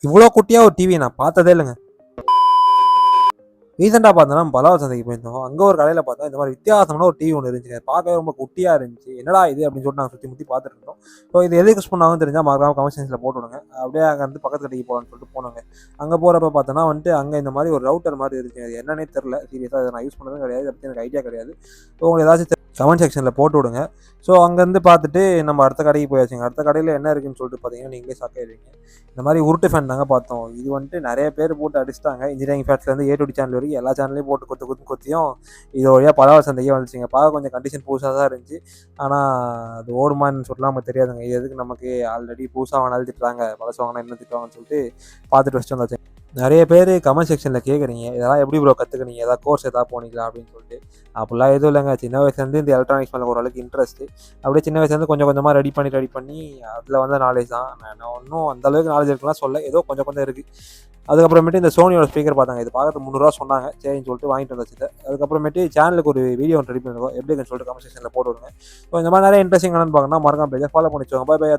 இவ்வளோ குட்டியாக ஒரு டிவி நான் பார்த்ததே இல்லைங்க. ரீசெண்டாக பார்த்தோன்னா பலவ சந்தைக்கு போயிருந்தோம். அங்கே ஒரு கடையில் பார்த்தா இந்த மாதிரி வித்தியாசமான ஒரு டிவி ஒன்று இருந்துச்சுங்க. பார்க்கவே ரொம்ப குட்டியாக இருந்துச்சு. என்னடா இது அப்படின்னு சொல்லிட்டு நாங்கள் சுற்றி முற்றி பார்த்துட்டு இருந்தோம். ஸோ இது எதுக்கு யூஸ் பண்ணாங்கன்னு தெரிஞ்சால் மறக்காம கமெண்ட் செக்ஷனில் போட்டு விடுங்க. அப்படியே அங்கே வந்து பக்கத்து கடைக்கு போகலான்னு சொல்லிட்டு போனாங்க. அங்கே போகிறப்ப பார்த்தோன்னா வந்துட்டு அங்கே இந்த மாதிரி ஒரு ரவுட்டர் மாதிரி இருந்துச்சு. அது என்னன்னே தெரில. சீரியஸாக அதை நான் யூஸ் பண்ணதும் கிடையாது. அதை பற்றி எனக்கு ஐடியா கிடையாது. ஸோ உங்களுக்கு ஏதாச்சும் கமெண்ட் செக்ஷனில் போட்டு விடுங்க. ஸோ அங்கேருந்து பார்த்துட்டு நம்ம அடுத்த கடைக்கு போயாச்சுங்க. அடுத்த கடையில் என்ன இருக்குன்னு சொல்லிட்டு பார்த்தீங்கன்னா நீங்களே ஷாக்காயிருவீங்க. இந்த மாதிரி உருட்டு ஃபேன் தாங்க பார்த்தோம். இது வந்துட்டு நிறைய பேர் போட்டு அடிச்சிட்டாங்க. இன்ஜினியரிங் ஃபேட்ஸ்லேருந்து ஏ டு டி சேனல் வரைக்கும் எல்லா சேனல்லையும் போட்டு கொத்தியும் இது வழியாக பலவ சந்தைக்கே வந்துச்சுங்க. பார்க்க கொஞ்சம் கண்டிஷன் புதுசாக தான் இருந்துச்சு. ஆனால் அது ஓடுமான்னு சொல்லலாம் நமக்கு தெரியாதுங்க. இது எதுக்கு நமக்கு ஆல்ரெடி புதுசாக வாங்கினாலும் திட்டுறாங்க, பழசு வாங்கினா என்ன திட்டுவாங்கன்னு சொல்லிட்டு பார்த்துட்டு வச்சுட்டு வந்தாச்சு. நிறைய பேர் கமெண்ட் செக்ஷனில் கேட்குறீங்க, இதெல்லாம் எப்படி ப்ரோ கற்றுக்குனீங்க, ஏதாவது கோர்ஸ் எதாவது போனீங்களா அப்படின்னு சொல்லிட்டு. அப்படிலாம் எதுவும் இல்லைங்க. சின்ன வயசுலேருந்து இந்த எலக்ட்ரானிக்ஸ் மேலே ஓரளவுக்கு இன்ட்ரெஸ்ட்டு. அப்படியே சின்ன வயசுலேருந்து கொஞ்சம் கொஞ்சமாக ரெடி பண்ணி அதில் வந்த நாலேஜ் தான். நான் ஒன்றும் அந்தளவுக்கு நாலேஜ் இருக்குலாம் சொல்ல, ஏதோ கொஞ்சம் கொஞ்சம் இருக்குது. அதுக்கப்புறமேட்டு இந்த சோனியோட ஸ்பீக்கர் பார்த்தாங்க. இது பார்க்கறதுக்கு 300 சொன்னாங்க. சரின்னு சொல்லிட்டு வாங்கிட்டு வந்தாச்சு. அதுக்கப்புறமேட்டு சேனலுக்கு ஒரு வீடியோ ஒன்று ரெடி பண்ணிருக்கோம். எப்படின்னு சொல்லிட்டு கமெண்ட் செக்ஷனில் போட்டு விடுங்க. ஸோ இந்த மாதிரி நிறைய இன்ட்ரெஸ்டிங் என்னன்னு பார்க்கணும்னா மறக்காம பேஜை ஃபாலோ பண்ணி வச்சுக்கோங்க. Bye by.